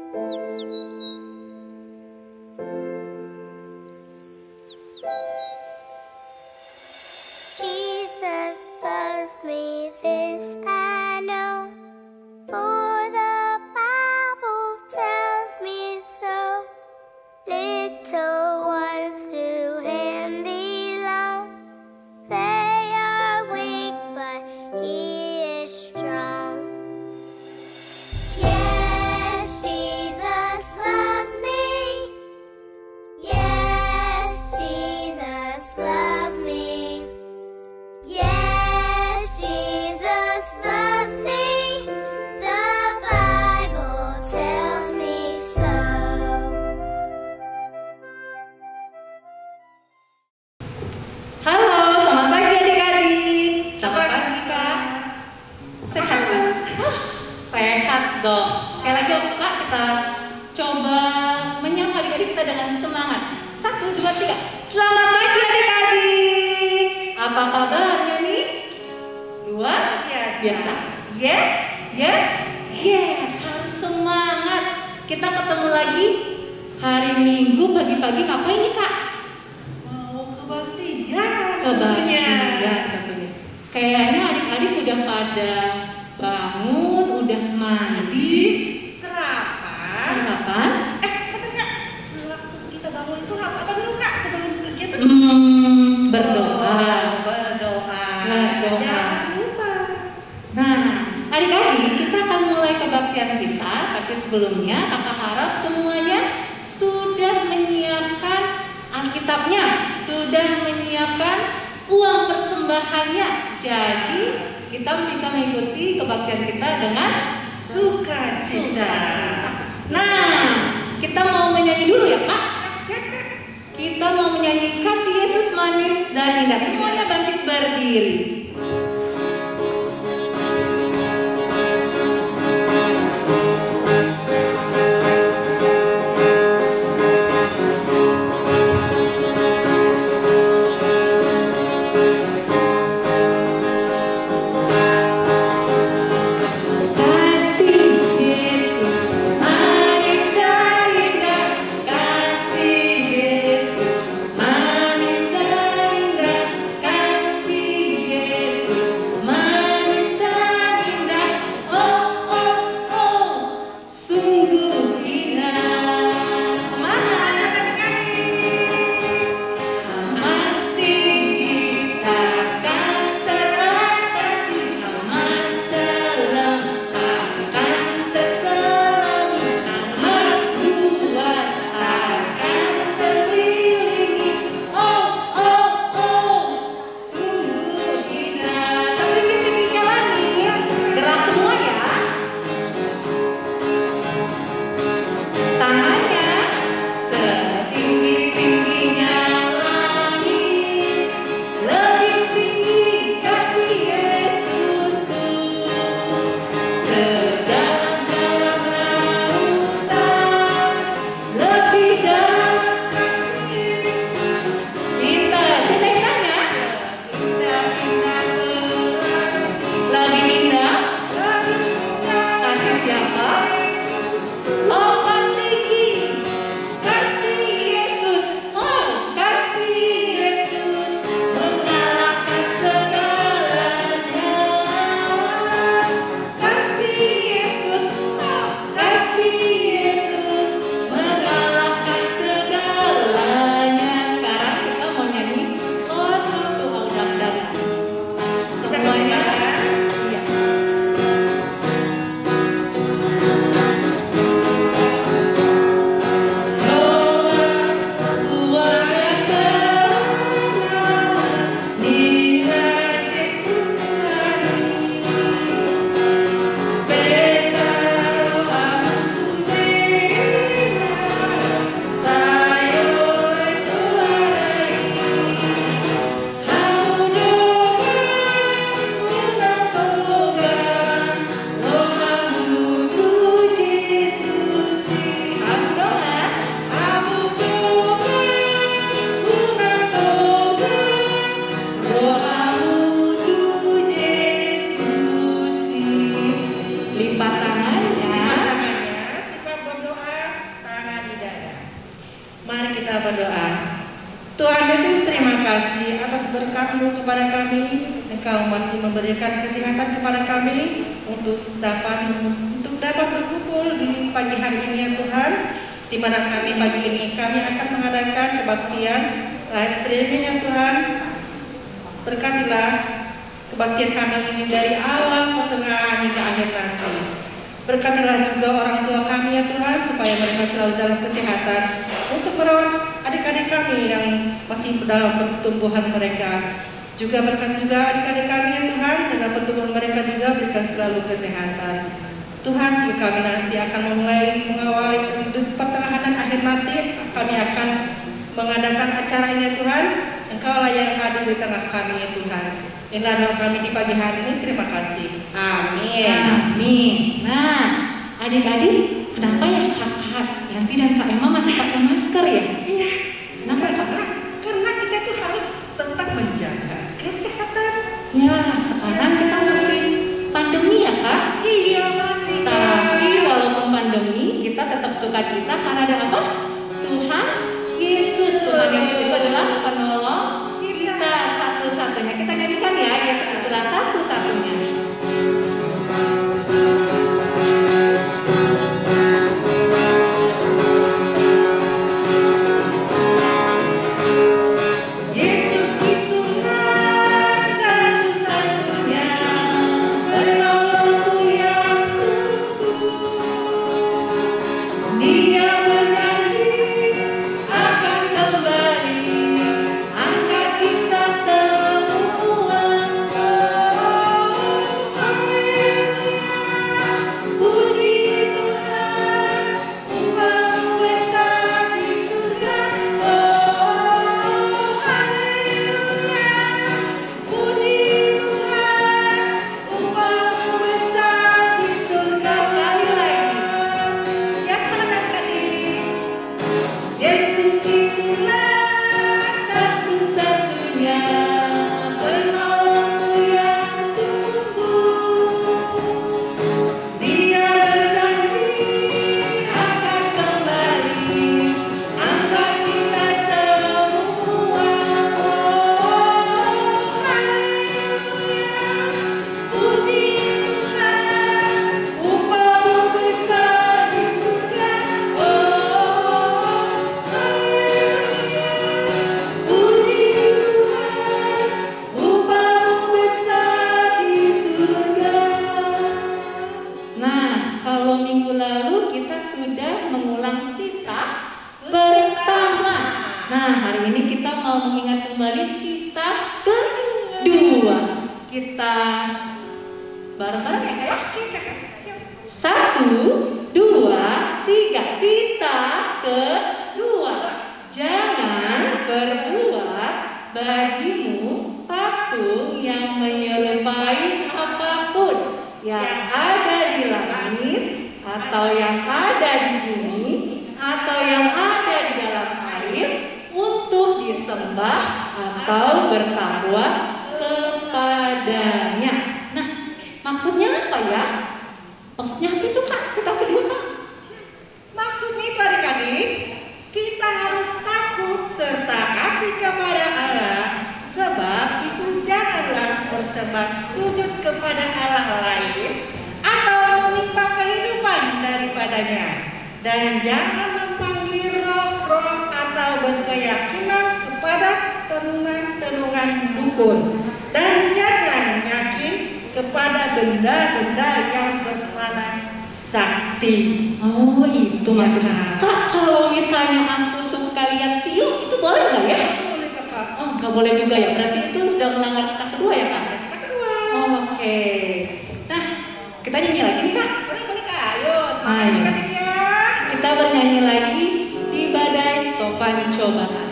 Jesus loves me, this I know, for the Bible tells me so. Little ones to Him belong. They are weak, but He is strong. Yes, Jesus loves me. Yes, Jesus loves me. Yes, Jesus loves me. The Bible tells me so. Halo, selamat pagi adik-adik. Selamat pagi Kak. Sehat Kak? Sehat dong. Sekali lagi Kak, kita coba menyapa adik-adik kita dengan semangat. 1, 2, 3. Selamat pagi adik-adik. Apa kabarnya nih? Luar biasa. Yes, yes, yes. Harus semangat. Kita ketemu lagi hari Minggu pagi-pagi. Ngapain nih Kak? Mau kebaktian Kebaktian tentunya. Kayaknya adik-adik udah pada bangun, udah mandi, sarapan. Kak, sewaktu kita bangun itu harus apa dulu Kak sebelum kegiatan? Berdoa. Berdoa. Jangan lupa. Nah, adik-adik, kita akan mulai kebaktian kita, tapi sebelumnya kakak harap semuanya sudah menyiapkan Alkitabnya, sudah menyiapkan uang persembahannya. Jadi kita bisa mengikuti kebaktian kita dengan Sukacita. Nah, kita mau menyanyi dulu ya Pak. Siapa? Kita mau menyanyi Kasih Yesus Manis dan Indah. Semuanya bangkit berdiri. Kasih kasih-Mu kepada kami. Engkau masih memberikan kesehatan kepada kami untuk dapat berkumpul di pagi hari ini ya Tuhan, di mana kami pagi ini kami akan mengadakan kebaktian live streaming ya Tuhan. Berkatilah kebaktian kami ini dari awal, pertengahan hingga akhir nanti. Berkatilah juga orang tua kami ya Tuhan, supaya mereka selalu dalam kesehatan untuk merawat adik-adik kami yang masih dalam pertumbuhan mereka. Juga berkati juga adik-adik kami ya Tuhan, dalam pertumbuhan mereka juga berikan selalu kesehatan. Tuhan, jika kami nanti akan mengawali di pertengahan dan akhir nanti, kami akan mengadakan acara ini ya Tuhan. Engkaulah yang hadir di tengah kami ya Tuhan. Inilah doa kami di pagi hari ini. Terima kasih. Amin. Amin. Nah, adik-adik, kenapa ya Kakak Yanti dan Kak Emma masih pakai masker ya? Iya. Kenapa? Karena kita tuh harus tetap menjaga kesehatan. Ya, sekarang kita masih pandemi ya Kak? Iya masih. Tapi walaupun pandemi, kita tetap sukacita karena ada apa? Tuhan Yesus. Tuhan Yesus itu adalah penolong kita satu-satunya. Kita nyanyikan ya, Yesus itulah satu-satunya. Yesus itulah satu-satunya penolongku yang sungguh. Dia berjanji akan kembali angkat kita semua. Oh, haleluya. Puji Tuhan, umpamamu besar di surga. Oh, haleluya. Puji Tuhan, umpamamu besar di surga. Sekali lagi. Ya, semangat adik. Yesus itulah satu-satunya penolongku yang sungguh. Dia berjanji akan kembali angkat kita semua. Oh, haleluya. Puji Tuhan, umpamamu besar di surga. Oh, haleluya. Puji Tuhan, umpamamu besar di surga. Nah, kalau minggu lalu kita sudah mengulang titah pertama. Nah, hari ini kita mau mengingat kembali titah kedua. Kita bareng-bareng ya Kak? Oke, Kakak. Siap. 1, 2, 3. Titah kedua. Jangan berbuat bagimu patung yang menyerupai apapun yang ada di langit, atau yang ada di bumi, atau yang ada di dalam air, untuk disembah atau bertakwa kepadanya. Nah, maksudnya apa ya? Maksudnya apa itu Kak? Titah kedua Kak? Maksudnya itu adik-adik, kita harus takut serta kasih kepada Allah, sebab itu janganlah bersembah sujud kepada Allah lain atau meminta kehidupan daripadanya, dan jangan memanggil roh-roh atau berkeyakinan kepada tenungan-tenungan dukun, dan jangan yakin kepada benda-benda yang bermana sakti. Oh, itu maksudnya. Ya. Kak, kalau misalnya aku suka lihat siu, itu boleh nggak ya? Boleh Kakak. Oh, nggak boleh juga ya. Berarti itu sudah melanggar titah kedua ya Kak? Yang kedua. Oke. Nah, kita nyanyi lagi nih Kak. Boleh Kak. Ayo semangat Ayo. adik-adik ya. Kita bernyanyi lagi di badai topan cobaan.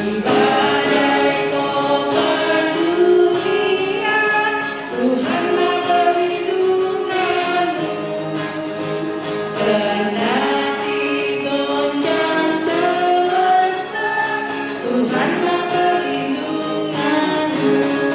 Di badai topan dunia, Tuhanlah perlindunganmu. Kendati goncang semesta, Tuhanlah perlindunganmu.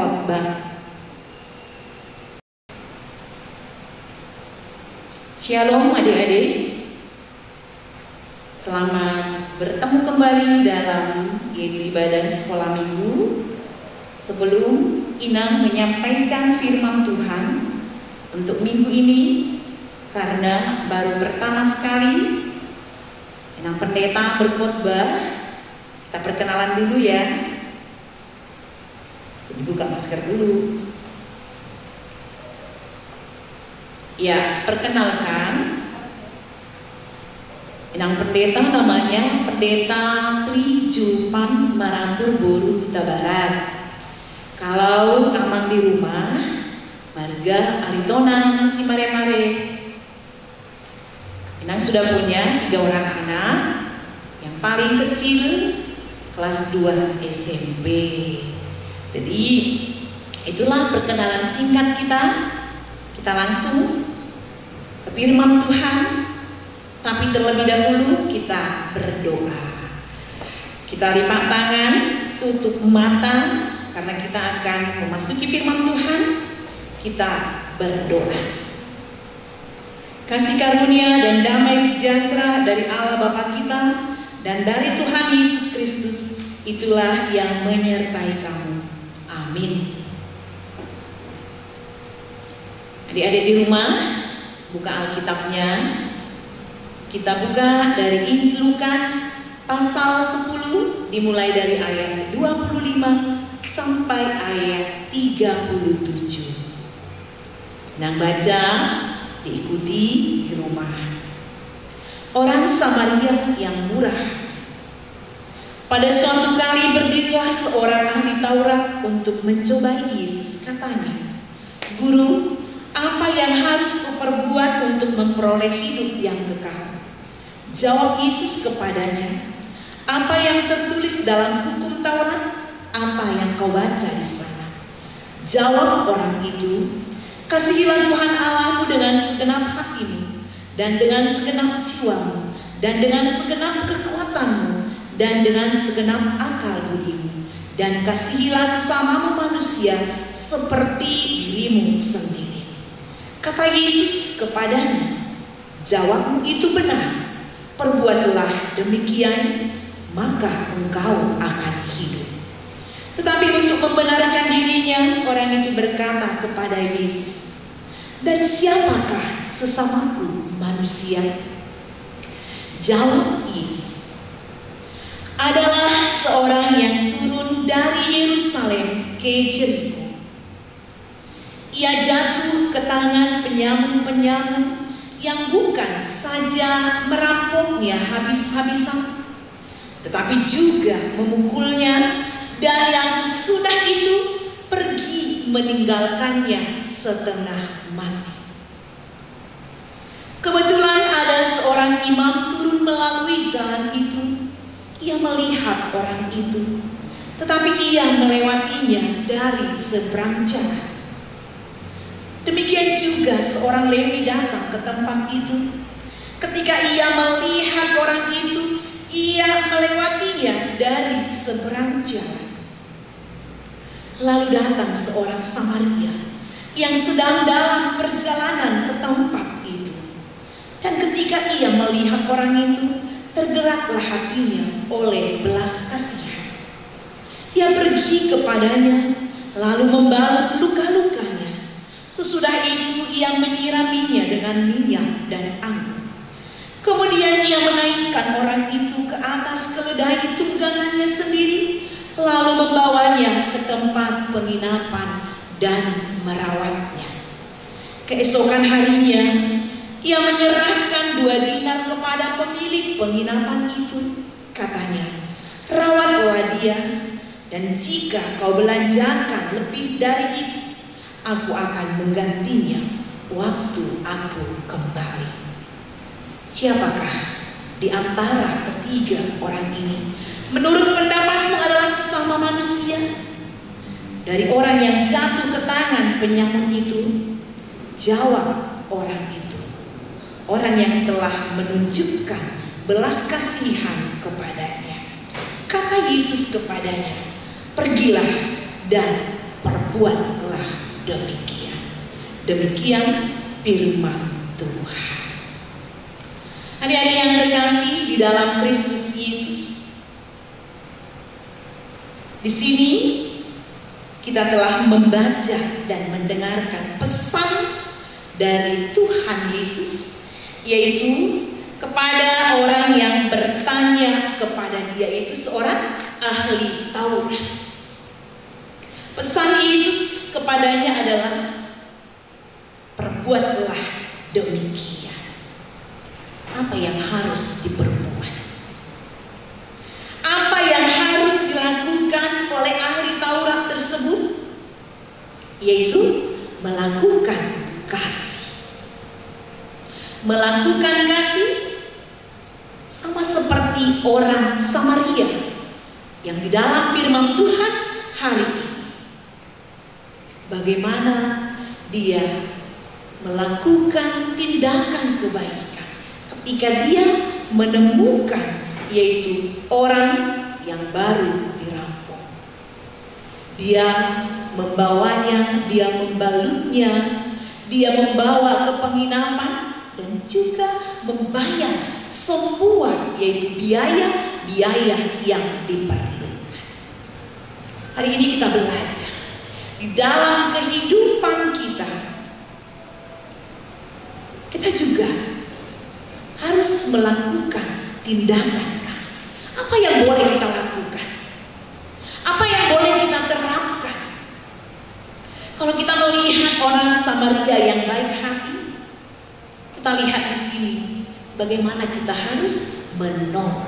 khotbah. Shalom adik-adik. Selamat bertemu kembali dalam yaitu ibadah sekolah minggu. Sebelum Inang menyampaikan firman Tuhan untuk minggu ini, karena baru pertama sekali Inang pendeta berkhotbah, kita perkenalan dulu ya. Dibuka masker dulu. Ya, perkenalkan, Inang pendeta namanya Pendeta Tri Jupan Maratur Boru Huta Barat. Kalau amang di rumah, marga Aritona si mare-mare. Inang sudah punya 3 orang anak, yang paling kecil kelas 2 SMP. Jadi itulah perkenalan singkat kita. Kita langsung ke firman Tuhan, tapi terlebih dahulu kita berdoa. Kita lipat tangan, tutup mata, karena kita akan memasuki firman Tuhan. Kita berdoa. Kasih karunia dan damai sejahtera dari Allah Bapa kita dan dari Tuhan Yesus Kristus, itulah yang menyertai kamu. Amin. Adik-adik di rumah, buka Alkitabnya. Kita buka dari Injil Lukas pasal 10, dimulai dari ayat 25 sampai ayat 37. Nang baca, diikuti di rumah. Orang Samaria yang murah. Pada suatu kali berdirilah seorang ahli Taurat untuk mencobai Yesus. Katanya, "Guru, apa yang harus kuperbuat untuk memperoleh hidup yang kekal?" Jawab Yesus kepadanya, "Apa yang tertulis dalam hukum Taurat? Apa yang kau baca di sana?" Jawab orang itu, "Kasihilah Tuhan Allahmu dengan segenap hatimu, dan dengan segenap jiwamu, dan dengan segenap kekuatanmu, dan dengan segenap akal budimu, dan kasihilah sesamamu manusia seperti dirimu sendiri." Kata Yesus kepadanya, "Jawabmu itu benar. Perbuatlah demikian, maka engkau akan hidup." Tetapi untuk membenarkan dirinya, orang itu berkata kepada Yesus, "Dan siapakah sesamaku manusia?" Jawab Yesus, "Adalah seorang yang turun dari Yerusalem ke Jeriko. Ia jatuh ke tangan penyamun-penyamun yang bukan saja merampoknya habis-habisan, tetapi juga memukulnya, dan yang sesudah itu pergi meninggalkannya setengah mati. Kebetulan ada seorang imam turun melalui jalan itu. Ia melihat orang itu, tetapi ia melewatinya dari seberang jalan. Demikian juga seorang Lewi datang ke tempat itu. Ketika ia melihat orang itu, ia melewatinya dari seberang jalan. Lalu datang seorang Samaria yang sedang dalam perjalanan ke tempat itu. Dan ketika ia melihat orang itu, tergeraklah hatinya oleh belas kasihan. Ia pergi kepadanya, lalu membalut luka-lukanya. Sesudah itu ia menyiraminya dengan minyak dan anggur. Kemudian ia menaikkan orang itu ke atas keledai tunggangannya sendiri, lalu membawanya ke tempat penginapan dan merawatnya. Keesokan harinya, ia menyerahkan 2 dinar kepada pemilik penginapan itu. Katanya, "Rawatlah dia, dan jika kau belanjakan lebih dari itu, aku akan menggantinya waktu aku kembali." Siapakah di antara ketiga orang ini menurut pendapatmu adalah sesama manusia? Dari orang yang jatuh ke tangan penyamun itu, jawab orang itu, orang yang telah menunjukkan belas kasihan kepadanya. Kata Yesus kepadanya, "Pergilah dan perbuatlah perbuatlah demikian. Demikian firman Tuhan. Adik-adik yang terkasih di dalam Kristus Yesus, di sini kita telah membaca dan mendengarkan pesan dari Tuhan Yesus, yaitu kepada orang yang bertanya kepada Dia, yaitu seorang ahli Taurat. Pesan Yesus kepadanya adalah perbuatlah demikian. Apa yang harus diperbuat? Apa yang harus dilakukan oleh ahli Taurat tersebut? Yaitu melakukan kasih. Melakukan kasih sama seperti orang Samaria yang di dalam firman Tuhan hari ini. Bagaimana dia melakukan tindakan kebaikan ketika dia menemukan, yaitu orang yang baru dirampok. Dia membawanya, dia membalutnya, dia membawa ke penginapan dan juga membayar semua, yaitu biaya-biaya yang diperlukan. Hari ini kita belajar di dalam kehidupan kita juga harus melakukan tindakan kasih. Apa yang boleh kita lakukan? Apa yang boleh kita terapkan? Kalau kita melihat orang Samaria yang baik hati, kita lihat di sini bagaimana kita harus menolong.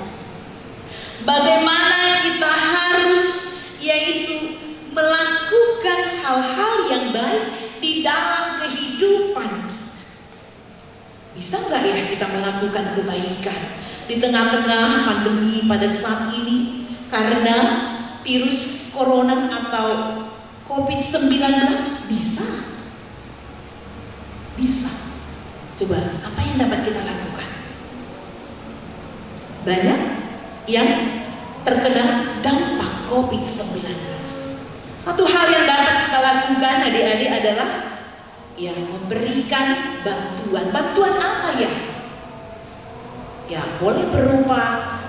Bagaimana kita harus yaitu melakukan hal-hal yang baik di dalam kehidupan kita. Bisa nggak ya kita melakukan kebaikan di tengah-tengah pandemi pada saat ini karena virus corona atau COVID-19? Bisa. Bisa. Coba, apa yang dapat kita lakukan? Banyak yang terkena dampak COVID-19. Satu hal yang dapat kita lakukan adik-adik adalah ya memberikan bantuan. Bantuan apa ya? Ya boleh berupa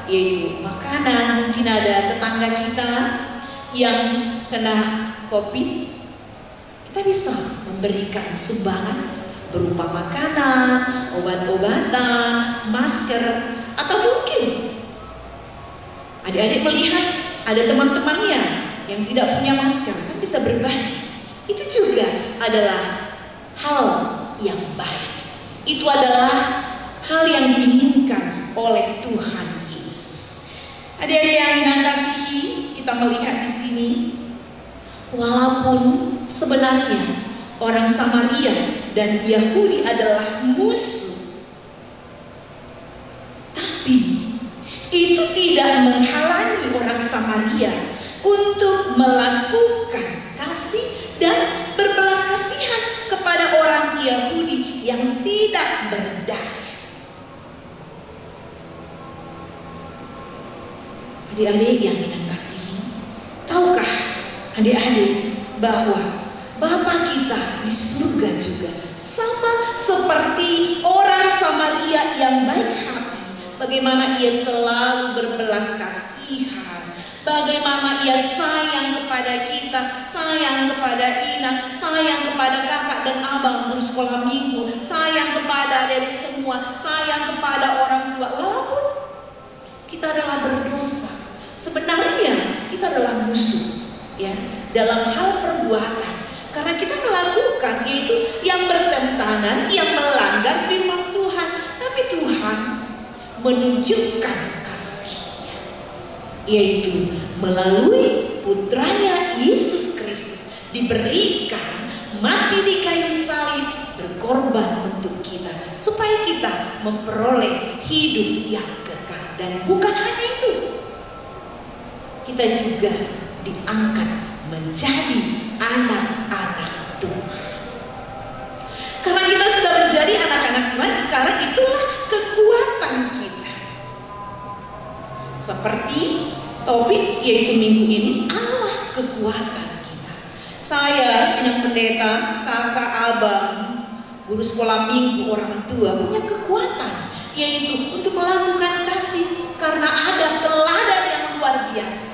yaitu makanan. Mungkin ada tetangga kita yang kena COVID, kita bisa memberikan sumbangan berupa makanan, obat-obatan, masker, atau mungkin adik-adik melihat ada teman-temannya yang tidak punya masker, kan bisa berbagi. Itu juga adalah hal yang baik. Itu adalah hal yang diinginkan oleh Tuhan Yesus. Adik-adik yang dikasihi, kita melihat di sini, walaupun sebenarnya orang Samaria dan Yahudi adalah musuh, tapi itu tidak menghalangi orang Samaria untuk melakukan kasih dan berbelas kasihan kepada orang Yahudi yang tidak berdaya. Adik-adik yang dikasihi, tahukah adik-adik bahwa Bapa kita di surga juga sama seperti orang Samaria yang baik hati. Bagaimana ia selalu berbelas kasihan, bagaimana ia sayang kepada kita, sayang kepada Ina, sayang kepada kakak dan abang di sekolah minggu, sayang kepada dari semua, sayang kepada orang tua. Walaupun kita adalah berdosa, sebenarnya kita adalah musuh ya dalam hal perbuatan. Karena kita melakukan yaitu yang bertentangan, yang melanggar firman Tuhan. Tapi Tuhan menunjukkan kasih-Nya, yaitu melalui putranya Yesus Kristus diberikan mati di kayu salib, berkorban untuk kita supaya kita memperoleh hidup yang kekal. Dan bukan hanya itu, kita juga diangkat menjadi anak-anak Tuhan. Karena kita sudah menjadi anak-anak Tuhan, sekarang itulah kekuatan kita. Seperti topik yaitu minggu ini, Allah kekuatan kita. Saya, pinang pendeta, kakak, abang, guru sekolah minggu, orang tua punya kekuatan, yaitu untuk melakukan kasih karena ada teladan yang luar biasa.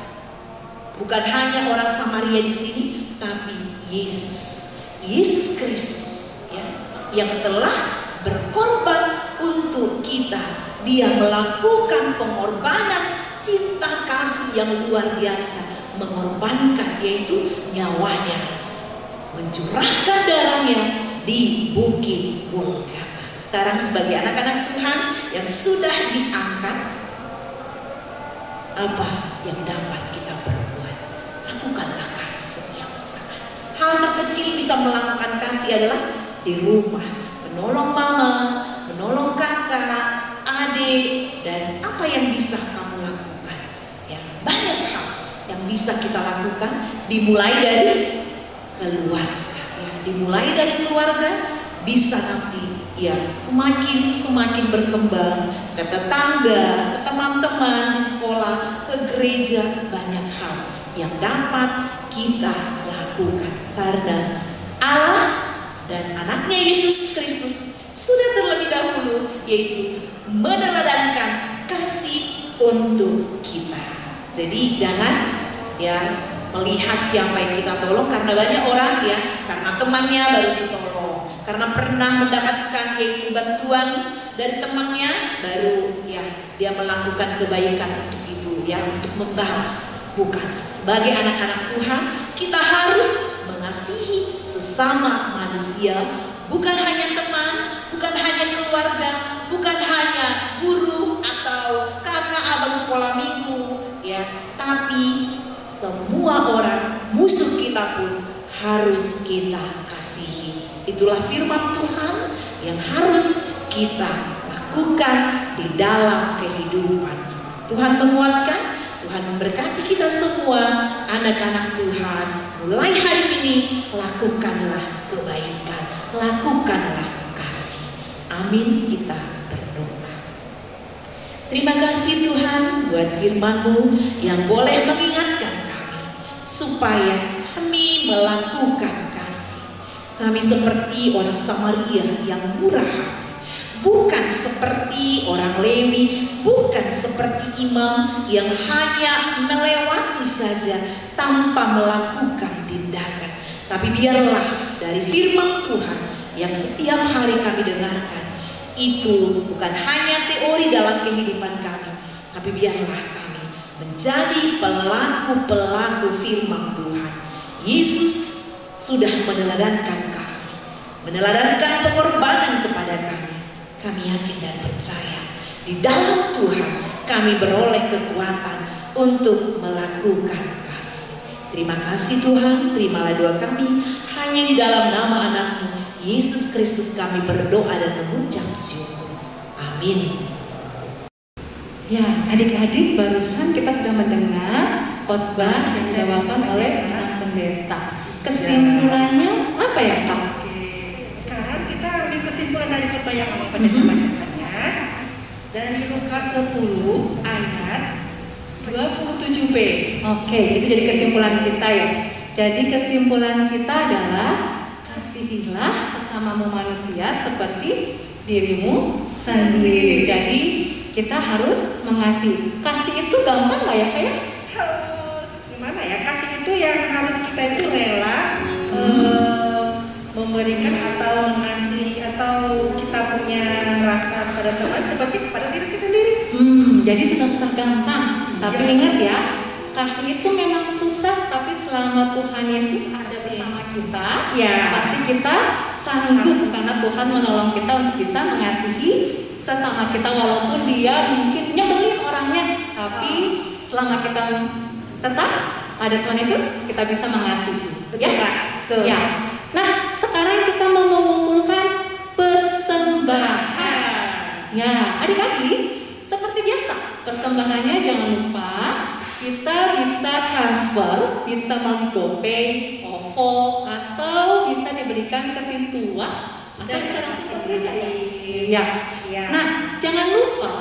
Bukan hanya orang Samaria di sini, tapi Yesus Kristus, ya, yang telah berkorban untuk kita. Dia melakukan pengorbanan cinta kasih yang luar biasa, mengorbankan yaitu nyawanya, mencurahkan darahnya di bukit Golgota. Sekarang sebagai anak-anak Tuhan yang sudah diangkat, apa yang dapat kita perbuat? Lakukanlah kasih setiap saat. Hal terkecil bisa melakukan kasih adalah di rumah, menolong mama, menolong kakak, adik, dan apa yang bisa kamu lakukan. Ya, banyak hal yang bisa kita lakukan, dimulai dari keluarga. Ya, dimulai dari keluarga, bisa nanti ya semakin berkembang ke tetangga, ke teman-teman di sekolah, ke gereja. Banyak hal yang dapat kita lakukan karena Allah dan anaknya Yesus Kristus sudah terlebih dahulu, yaitu meneladankan kasih untuk kita. Jadi jangan ya melihat siapa yang kita tolong, karena banyak orang ya karena temannya baru ditolong, karena pernah mendapatkan yaitu bantuan dari temannya baru ya dia melakukan kebaikan untuk itu ya, untuk membalas. Bukan, sebagai anak-anak Tuhan kita harus mengasihi sesama manusia, bukan hanya teman, bukan hanya keluarga, bukan hanya guru atau kakak abang sekolah minggu ya, tapi semua orang, musuh kita pun harus kita kasihi. Itulah firman Tuhan yang harus kita lakukan di dalam kehidupan kita. Tuhan menguatkan, Tuhan memberkati kita semua anak-anak Tuhan. Mulai hari ini lakukanlah kebaikan, lakukanlah kasih. Amin. Kita berdoa. Terima kasih Tuhan buat firman-Mu yang boleh mengingatkan kami supaya kami melakukan kasih. Kami seperti orang Samaria yang murah hati, bukan seperti orang Lewi, bukan seperti imam yang hanya melewati saja tanpa melakukan tindakan. Tapi biarlah dari firman Tuhan yang setiap hari kami dengarkan, itu bukan hanya teori dalam kehidupan kami, tapi biarlah kami menjadi pelaku-pelaku firman Tuhan. Yesus sudah meneladankan kasih, meneladankan pengorbanan kepada kami. Kami yakin dan percaya di dalam Tuhan kami beroleh kekuatan untuk melakukan kasih. Terima kasih Tuhan, terimalah doa kami hanya di dalam nama anak-Mu Yesus Kristus kami berdoa dan mengucap syukur. Amin. Ya, adik-adik, barusan kita sudah mendengar khotbah yang dibawakan oleh Pak Pendeta. Kesimpulannya apa ya, Pak? Oke, sekarang kita ambil kesimpulan dari khotbah yang Abang Pendeta bacakannya dari Lukas 10 ayat 27b. Oke, itu jadi kesimpulan kita ya. Jadi kesimpulan kita adalah kasihilah sesamamu manusia seperti dirimu sendiri. Jadi kita harus mengasihi. Kasih itu gampang nggak ya, Kak ya? Gimana ya? Kasih itu yang harus kita itu rela memberikan atau mengasihi, atau kita punya rasa pada teman seperti kepada diri sendiri. Jadi susah-susah gampang. Tapi ingat ya, kasih itu memang susah, tapi selama Tuhan Yesus ada bersama kita, Ya. pasti kita sanggup karena Tuhan menolong kita untuk bisa mengasihi sesama kita walaupun dia mungkin nyebelin orangnya, tapi selama kita tetap ada Tuhan Yesus, kita bisa mengasihi. Betul, Kak. Betul. Ya. Nah, sekarang kita mau mengumpulkan persembahan. Ya, adik-adik, seperti biasa, persembahannya jangan lupa kita bisa transfer, bisa melalui GoPay, OVO, atau bisa diberikan ke Sintua, atau bisa langsung ke gereja ya. Ya. Ya. Nah, jangan lupa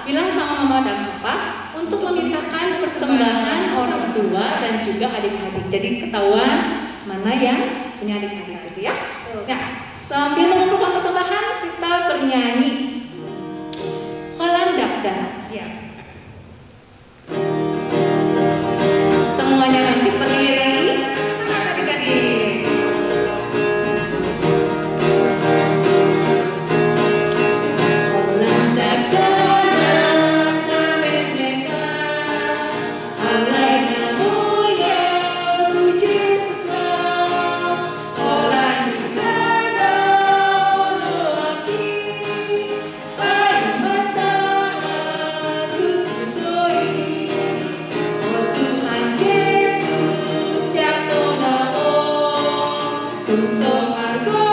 bilang sama mama dan papa untuk memisahkan persembahan orang tua dan juga adik-adik. Jadi ketahuan mana yang punya adik-adik gitu ya. Nah, sambil mengumpulkan persembahan kita bernyanyi Holanda dan siap. Semuanya nanti berdiri. Semangat adik-adik. Holanda Canada Merdeka, Alaina Mulia Tu Jesus Love, Holanda Canada Olo Aki, Pai Masa Agus Sudoi, Oh Tuhan Yesus jatuh nao, Tuso Margo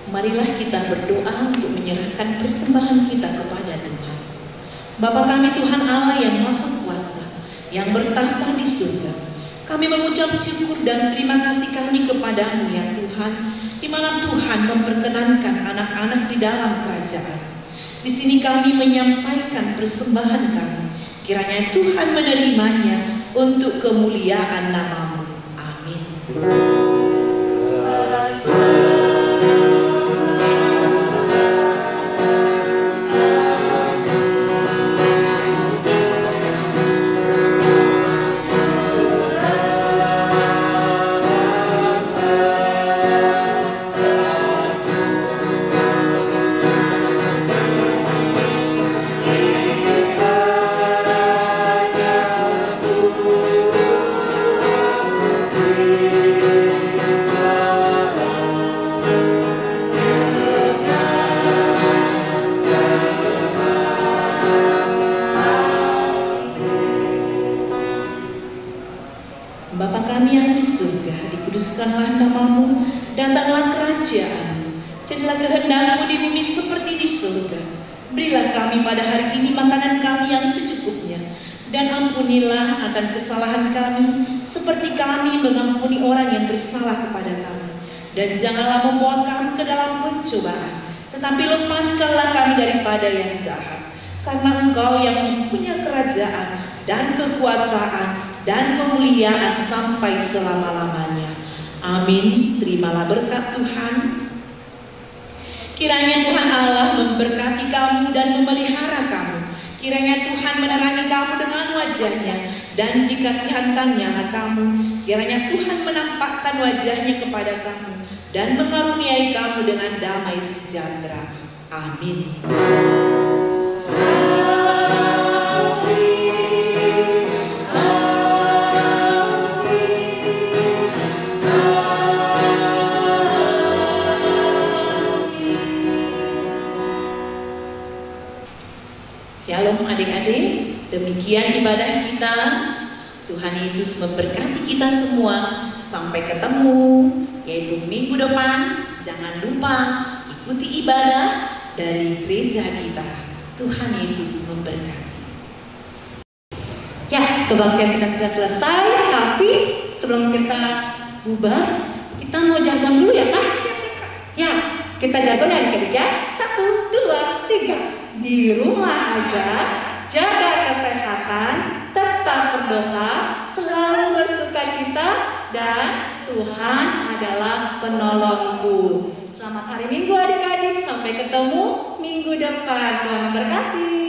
Marilah kita berdoa untuk menyerahkan persembahan kita kepada Tuhan. Bapa kami Tuhan Allah yang Maha Kuasa, yang bertahta di surga, kami mengucap syukur dan terima kasih kami kepadamu ya Tuhan, di mana Tuhan memperkenankan anak-anak di dalam kerajaan. Di sini kami menyampaikan persembahan kami, kiranya Tuhan menerimanya untuk kemuliaan nama-Mu. Amin. Bapa kami yang di surga, dikuduskanlah nama-Mu, datanglah kerajaan-Mu, jadilah kehendak-Mu di bumi seperti di surga. Berilah kami pada hari ini makanan kami yang secukupnya, dan ampunilah akan kesalahan kami, seperti kami mengampuni orang yang bersalah kepada kami. Dan janganlah membawa kami ke dalam pencobaan, tetapi lepaskanlah kami daripada yang jahat. Karena Engkau yang mempunyai kerajaan dan kekuasaan dan kemuliaan sampai selama-lamanya. Amin. Terimalah berkat Tuhan. Kiranya Tuhan Allah memberkati kamu dan memelihara kamu. Kiranya Tuhan menerangi kamu dengan wajah-Nya dan dikasihankannya kamu. Kiranya Tuhan menampakkan wajah-Nya kepada kamu dan mengaruniai kamu dengan damai sejahtera. Amin. Shalom adik-adik, demikian ibadah kita. Tuhan Yesus memberkati kita semua. Sampai ketemu, yaitu minggu depan. Jangan lupa ikuti ibadah dari gereja kita. Tuhan Yesus memberkati. Ya, kebaktian kita sudah selesai, tapi sebelum kita bubar, kita mau jargon dulu ya, Kak? Ya, kita jargon ya adik-adik ya. 1, 2, 3. Di rumah aja, jaga kesehatan, tetap berdoa, selalu bersukacita, dan Tuhan adalah penolongku. Selamat hari Minggu adik-adik, sampai ketemu minggu depan. Tuhan memberkati.